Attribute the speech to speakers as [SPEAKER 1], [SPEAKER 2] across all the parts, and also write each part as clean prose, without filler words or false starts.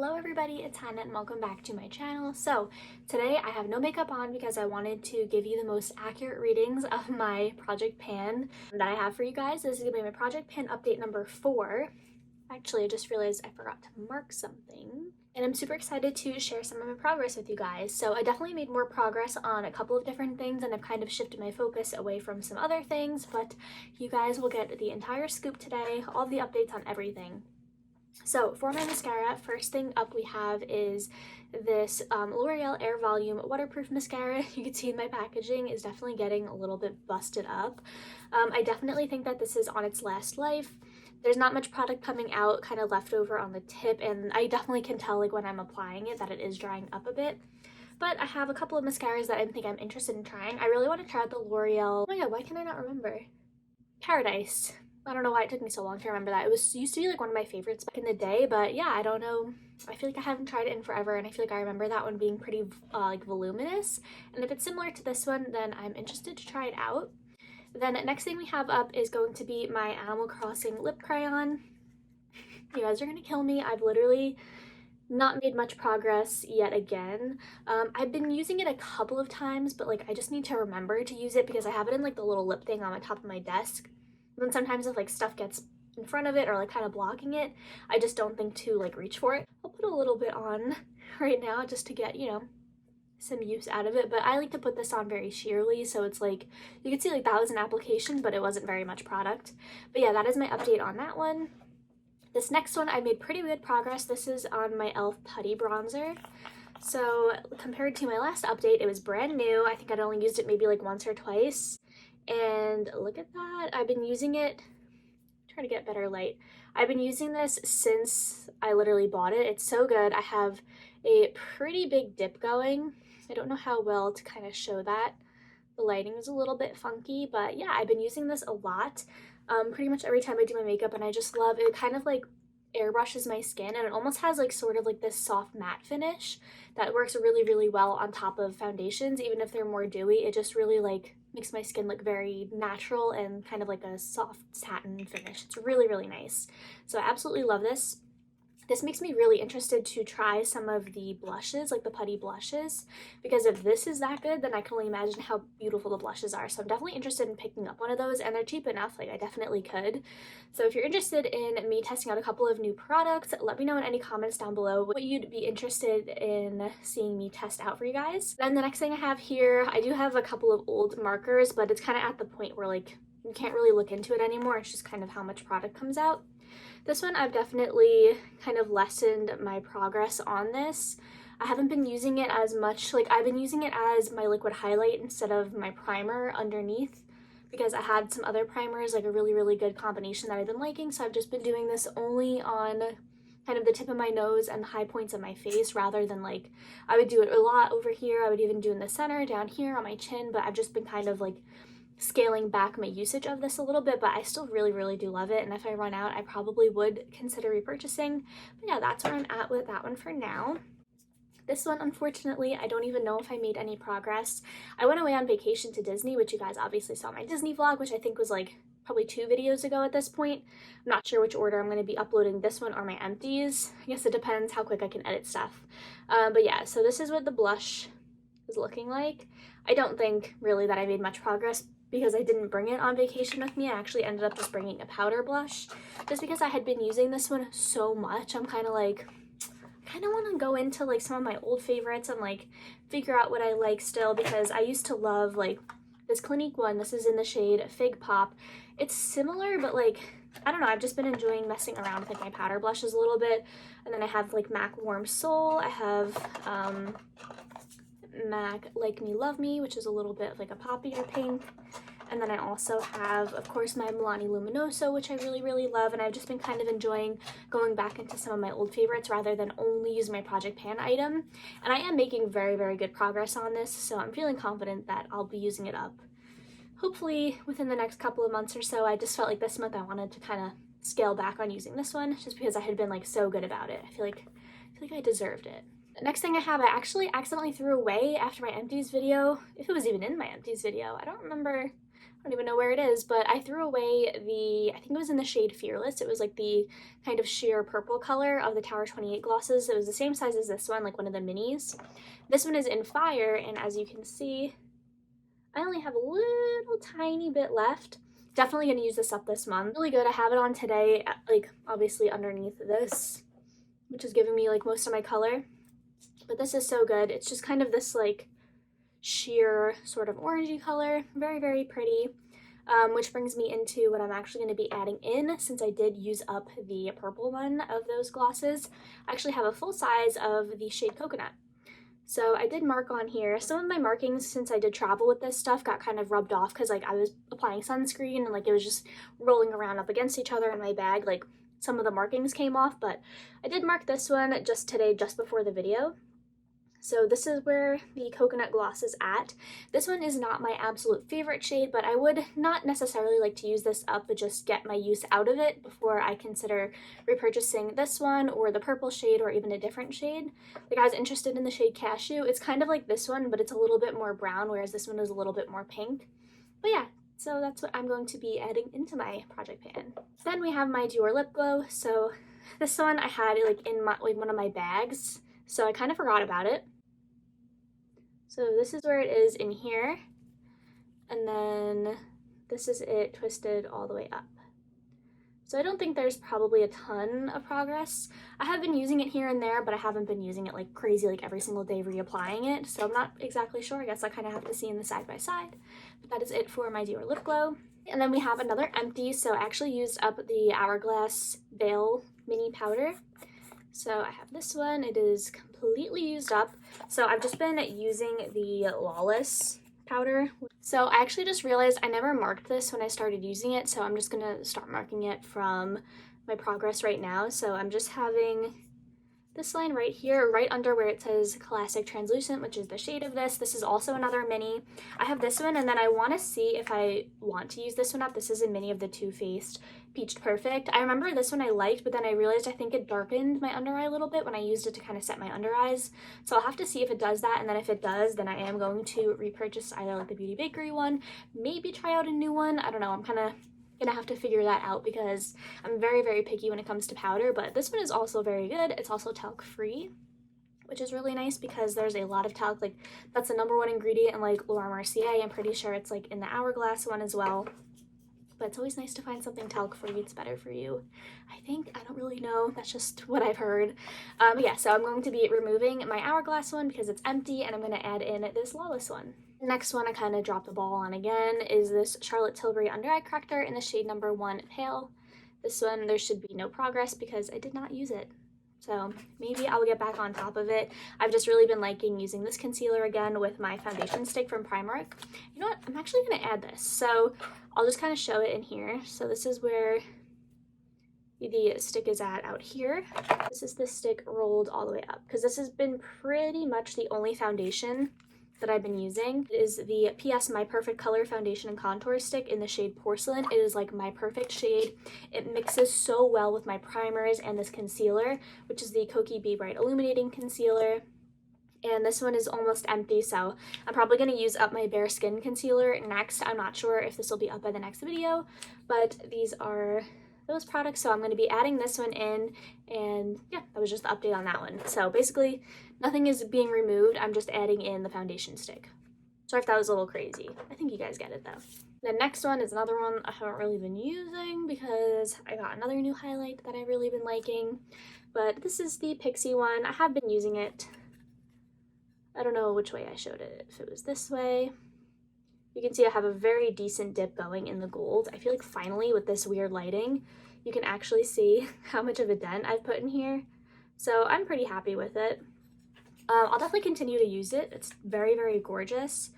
[SPEAKER 1] Hello everybody, it's Hannah and welcome back to my channel. So today I have no makeup on because I wanted to give you the most accurate readings of my project pan that I have for you guys. This is going to be my project pan update number 4. Actually, I just realized I forgot to mark something. And I'm super excited to share some of my progress with you guys. So I definitely made more progress on a couple of different things and I've kind of shifted my focus away from some other things, but you guys will get the entire scoop today, all the updates on everything. So for my mascara, first thing up we have is this L'Oreal Air Volume Waterproof Mascara. You can see in my packaging is definitely getting a little bit busted up. I definitely think that this is on its last life. There's not much product coming out kind of left over on the tip, and I definitely can tell like when I'm applying it that it is drying up a bit. But I have a couple of mascaras that I think I'm interested in trying. I really want to try the L'Oreal, oh my god, why can I not remember? Paradise. I don't know why it took me so long to remember that. It used to be like one of my favorites back in the day, but yeah, I don't know. I feel like I haven't tried it in forever, and I feel like I remember that one being pretty like voluminous. And if it's similar to this one, then I'm interested to try it out. Then next thing we have up is going to be my Animal Crossing lip crayon. You guys are gonna kill me. I've literally not made much progress yet again. I've been using it a couple of times, but like I just need to remember to use it because I have it in like the little lip thing on the top of my desk. Then sometimes if like stuff gets in front of it or like kind of blocking it, I just don't think to like reach for it. I'll put a little bit on right now just to get, you know, some use out of it, but I like to put this on very sheerly, so it's like you can see like that was an application, but it wasn't very much product. But yeah, that is my update on that one. This next one I made pretty good progress. This is on my e.l.f. Putty Bronzer. So compared to my last update, it was brand new. I think I'd only used it maybe like once or twice. And look at that, I've been using it, try to get better light. I've been using this since I literally bought it. It's so good. I have a pretty big dip going. I don't know how well to kind of show that. The lighting is a little bit funky, but yeah, I've been using this a lot. Pretty much every time I do my makeup, and I just love it. It kind of like airbrushes my skin, and it almost has like sort of like this soft matte finish that works really well on top of foundations. Even if they're more dewy, it just really like makes my skin look very natural and kind of like a soft satin finish. It's really nice. So I absolutely love this. This makes me really interested to try some of the blushes, like the Putty blushes, because if this is that good, then I can only imagine how beautiful the blushes are. So I'm definitely interested in picking up one of those, and they're cheap enough, like I definitely could. So if you're interested in me testing out a couple of new products, let me know in any comments down below what you'd be interested in seeing me test out for you guys. Then the next thing I have here, I do have a couple of old markers, but it's kind of at the point where like you can't really look into it anymore. It's just kind of how much product comes out. This one I've definitely kind of lessened my progress on this. I haven't been using it as much, like I've been using it as my liquid highlight instead of my primer underneath, because I had some other primers, like a really good combination that I've been liking, so I've just been doing this only on kind of the tip of my nose and the high points of my face, rather than like, I would do it a lot over here, I would even do in the center, down here on my chin, but I've just been kind of like scaling back my usage of this a little bit, but I still really do love it, and if I run out I probably would consider repurchasing. But yeah, that's where I'm at with that one for now. This one, unfortunately, I don't even know if I made any progress. I went away on vacation to Disney, which you guys obviously saw my Disney vlog, which I think was like probably 2 videos ago at this point. I'm not sure which order I'm going to be uploading this one or my empties. I guess it depends how quick I can edit stuff. But yeah, so this is what the blush is looking like. I don't think really that I made much progress because I didn't bring it on vacation with me. I actually ended up just bringing a powder blush just because I had been using this one so much. I'm kind of like, I kind of want to go into like some of my old favorites and like figure out what I like still, because I used to love like this Clinique one. This is in the shade Fig Pop. It's similar, but like, I don't know, I've just been enjoying messing around with like my powder blushes a little bit. And then I have like MAC Warm Soul. I have MAC Like Me Love Me, which is a little bit of like a poppier pink. And then I also have, of course, my Milani Luminoso, which I really love, and I've just been kind of enjoying going back into some of my old favorites rather than only use my Project Pan item. And I am making very good progress on this, so I'm feeling confident that I'll be using it up hopefully within the next couple of months or so. I just felt like this month I wanted to kind of scale back on using this one just because I had been like so good about it. I feel like I deserved it. The next thing I have, I actually accidentally threw away after my empties video, if it was even in my empties video. I don't remember don't even know where it is, but I threw away I think it was in the shade Fearless. It was like the kind of sheer purple color of the Tower 28 glosses. It was the same size as this one, like one of the minis. This one is in Fire, and as you can see, I only have a little tiny bit left. Definitely gonna use this up this month. Really good. I have it on today, like obviously underneath this, which is giving me like most of my color. But this is so good. It's just kind of this like sheer sort of orangey color. Very, very pretty. Which brings me into what I'm actually going to be adding in, since I did use up the purple one of those glosses. I actually have a full size of the shade Coconut. So I did mark on here. Some of my markings, since I did travel with this stuff, got kind of rubbed off because like I was applying sunscreen and like it was just rolling around up against each other in my bag. Like some of the markings came off, but I did mark this one just today, just before the video. So this is where the Coconut gloss is at. This one is not my absolute favorite shade, but I would not necessarily like to use this up, but just get my use out of it before I consider repurchasing this one or the purple shade or even a different shade. Like I was interested in the shade Cashew. It's kind of like this one, but it's a little bit more brown, whereas this one is a little bit more pink. But yeah, so that's what I'm going to be adding into my project pan. Then we have my Dior lip glow. So this one I had like in one of my bags, so I kind of forgot about it. So this is where it is in here, and then this is it twisted all the way up. So I don't think there's probably a ton of progress. I have been using it here and there, but I haven't been using it like crazy, like every single day reapplying it, so I'm not exactly sure. I guess I kind of have to see in the side by side. But that is it for my Dior lip glow. And then we have another empty, so I actually used up the Hourglass Veil mini powder. So I have this one. It is completely used up. So I've just been using the Lawless powder. So I actually just realized I never marked this when I started using it, so I'm just gonna start marking it from my progress right now. So I'm just having this line right here, right under where it says Classic Translucent, which is the shade of this. This is also another mini. I have this one, and then I want to see if I want to use this one up. This is a mini of the Too Faced Peached Perfect. I remember this one I liked, but then I realized I think it darkened my under eye a little bit when I used it to kind of set my under eyes. So I'll have to see if it does that, and then if it does, then I am going to repurchase either like the Beauty Bakery one, maybe try out a new one. I don't know. I'm kind of gonna have to figure that out because I'm very, very picky when it comes to powder, but this one is also very good. It's also talc free, which is really nice because there's a lot of talc. Like that's the #1 ingredient in like Laura Mercier. I'm pretty sure it's like in the Hourglass one as well. But it's always nice to find something talc free. It's better for you, I think. I don't really know. That's just what I've heard. Yeah, so I'm going to be removing my Hourglass one because it's empty, and I'm going to add in this Lawless one. The next one I kind of dropped the ball on again is this Charlotte Tilbury Under Eye Corrector in the shade #1 Pale. This one, there should be no progress because I did not use it. So maybe I'll get back on top of it. I've just really been liking using this concealer again with my foundation stick from Primark. You know what? I'm actually going to add this. So I'll just kind of show it in here. So this is where the stick is at out here. This is the stick rolled all the way up because this has been pretty much the only foundation that I've been using. It is the PS My Perfect Color Foundation and Contour Stick in the shade Porcelain. It is like my perfect shade. It mixes so well with my primers and this concealer, which is the Kokie Be Bright Illuminating Concealer. And this one is almost empty, so I'm probably going to use up my Bare Skin Concealer next. I'm not sure if this will be up by the next video, but these are those products, so I'm going to be adding this one in, and yeah, that was just the update on that one. So basically nothing is being removed, I'm just adding in the foundation stick. Sorry if that was a little crazy. I think you guys get it though. The next one is another one I haven't really been using because I got another new highlight that I've really been liking, but this is the Pixie one. I have been using it. I don't know which way I showed it, if it was this way. You can see I have a very decent dip going in the gold. I feel like finally with this weird lighting, you can actually see how much of a dent I've put in here. So I'm pretty happy with it. I'll definitely continue to use it. It's very, very gorgeous.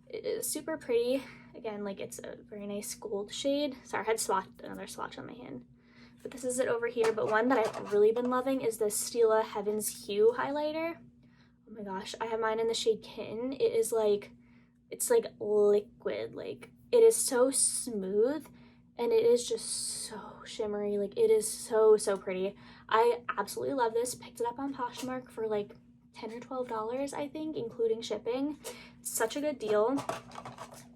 [SPEAKER 1] It is super pretty. Again, like it's a very nice gold shade. Sorry, I had another swatch on my hand. But this is it over here. But one that I've really been loving is the Stila Heaven's Hue highlighter. Oh my gosh, I have mine in the shade Kitten. It is like, it's like liquid. Like it is so smooth and it is just so shimmery. Like it is so, so pretty. I absolutely love this. Picked it up on Poshmark for like $10 or $12, I think, including shipping. Such a good deal.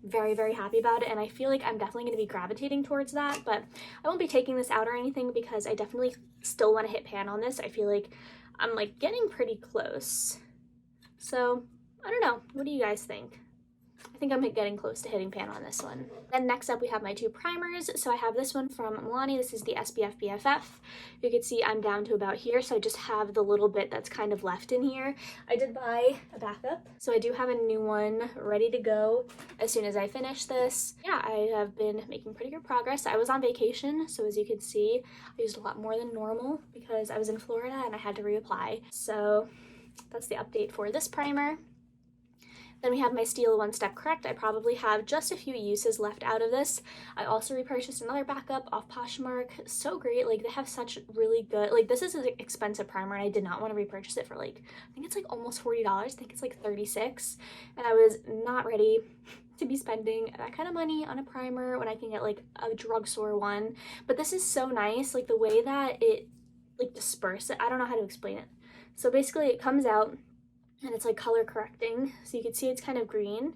[SPEAKER 1] very, very happy about it, and I feel like I'm definitely going to be gravitating towards that, but I won't be taking this out or anything because I definitely still want to hit pan on this. I feel like I'm like getting pretty close. So I don't know, what do you guys think? I think I'm getting close to hitting pan on this one. Then next up we have my two primers. So I have this one from Milani. This is the SPF BFF. You can see I'm down to about here, so I just have the little bit that's kind of left in here. I did buy a backup, so I do have a new one ready to go as soon as I finish this. Yeah, I have been making pretty good progress. I was on vacation, so as you can see, I used a lot more than normal because I was in Florida and I had to reapply. So that's the update for this primer. Then we have my Stila One Step Correct. I probably have just a few uses left out of this. I also repurchased another backup off Poshmark. So great, like they have such really good, like this is an expensive primer and I did not want to repurchase it for like, I think it's like almost $40. I think it's like $36. And I was not ready to be spending that kind of money on a primer when I can get like a drugstore one. But this is so nice, like the way that it like disperses, I don't know how to explain it. So basically it comes out and it's like color correcting, so you can see it's kind of green,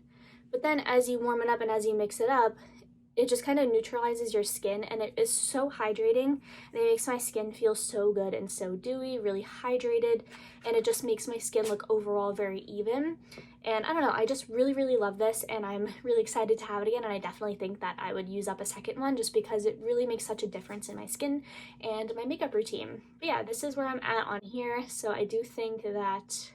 [SPEAKER 1] but then as you warm it up and as you mix it up, it just kind of neutralizes your skin, and it is so hydrating, and it makes my skin feel so good and so dewy, really hydrated, and it just makes my skin look overall very even. And I don't know, I just really, really love this, and I'm really excited to have it again, and I definitely think that I would use up a second one just because it really makes such a difference in my skin and my makeup routine. But yeah, this is where I'm at on here, so I do think that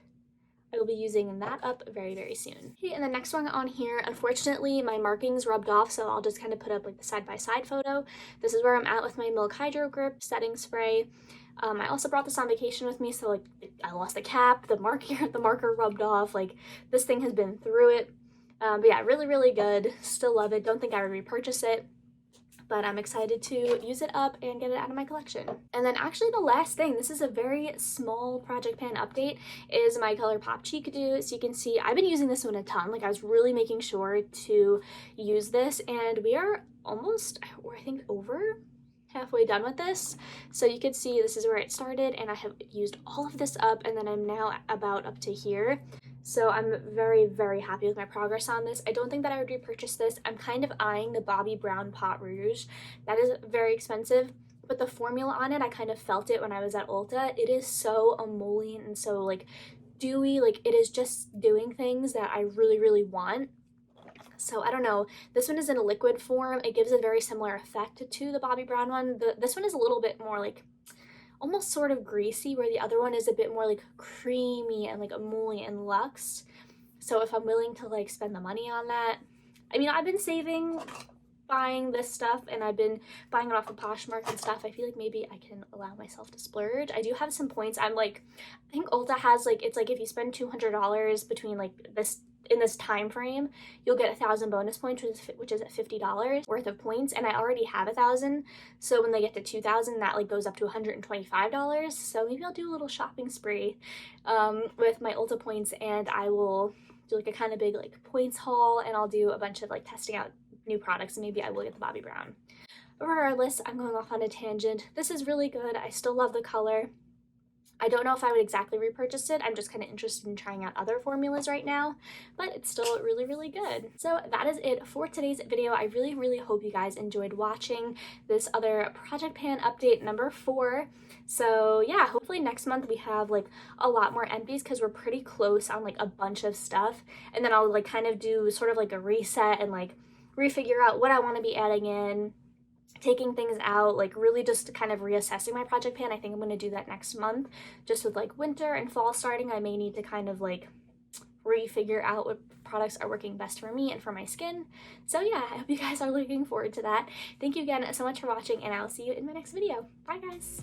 [SPEAKER 1] I will be using that up very, very soon. Okay, and the next one on here, unfortunately, my markings rubbed off, so I'll just kind of put up like the side-by-side photo. This is where I'm at with my Milk Hydro Grip setting spray. I also brought this on vacation with me, so like I lost the cap, the marker rubbed off, like this thing has been through it. But yeah, really, really good. Still love it. Don't think I would repurchase it, but I'm excited to use it up and get it out of my collection. And then actually the last thing, this is a very small project pan update, is my ColourPop Cheek Dew. So you can see I've been using this one a ton. Like I was really making sure to use this, and we are almost, I think, over halfway done with this. So you can see this is where it started, and I have used all of this up, and then I'm now about up to here. So I'm very, very happy with my progress on this. I don't think that I would repurchase this. I'm kind of eyeing the Bobbi Brown Pot Rouge. That is very expensive, but the formula on it, I kind of felt it when I was at Ulta. It is so emollient and so like dewy, like it is just doing things that I really, really want. So I don't know, this one is in a liquid form. It gives a very similar effect to the Bobbi Brown one. This one is a little bit more like almost sort of greasy, where the other one is a bit more like creamy and like emollient and luxe. So if I'm willing to like spend the money on that, I mean, I've been saving buying this stuff, and I've been buying it off of Poshmark and stuff. I feel like maybe I can allow myself to splurge. I do have some points. I'm like, I think Ulta has like, it's like if you spend $200 between like this in this time frame, you'll get 1,000 bonus points, which is $50 worth of points, and I already have 1,000. So when they get to 2,000, that like goes up to $125. So maybe I'll do a little shopping spree with my Ulta points, and I will do like a kind of big like points haul, and I'll do a bunch of like testing out new products, and maybe I will get the Bobbi Brown. But regardless, I'm going off on a tangent. This is really good. I still love the color. I don't know if I would exactly repurchase it. I'm just kind of interested in trying out other formulas right now, but it's still really, really good. So that is it for today's video. I really, really hope you guys enjoyed watching this other Project Pan update number 4. So yeah, hopefully next month we have like a lot more empties, because we're pretty close on like a bunch of stuff. And then I'll like kind of do sort of like a reset and like refigure out what I want to be adding in, taking things out, like really just kind of reassessing my project pan. I think I'm going to do that next month, just with like winter and fall starting. I may need to kind of like refigure out what products are working best for me and for my skin. So yeah, I hope you guys are looking forward to that. Thank you again so much for watching, and I'll see you in my next video. Bye guys.